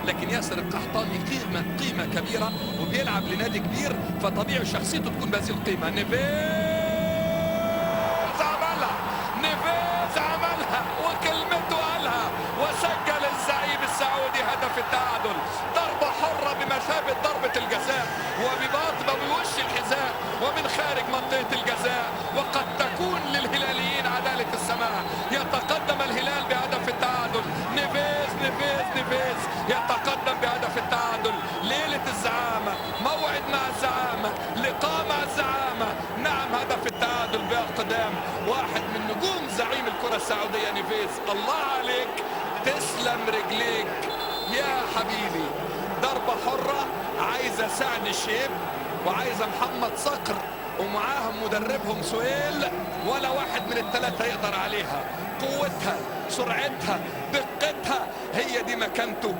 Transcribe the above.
لكن ياسر القحطاني قيمة كبيرة وبيلعب لنادي كبير، فطبيعي شخصيته تكون بهذه القيمة. نيفيز عملها وكلمته قالها، وسجل الزعيم السعودي هدف التعادل. ضربة حرة بمثابة ضربة الجزاء وبباطن بوش الحذاء ومن خارج منطقة الجزاء، وقد تكون للهلاليين عدالة السماء. يتقدم الهلال بهدف التعادل. نيفيز يتقدم بهدف التعادل. ليلة الزعامة، موعد مع الزعامة، لقاء مع الزعامة. نعم، هدف التعادل بأقدام واحد من نجوم زعيم الكرة السعودية نيفيز. الله عليك، تسلم رجليك يا حبيبي. ضربة حرة عايزة سعد الشيب وعايزة محمد صقر ومعاهم مدربهم سهيل، ولا واحد من الثلاثة يقدر عليها. قوتها، سرعتها، دقتها، هي دي مكانته.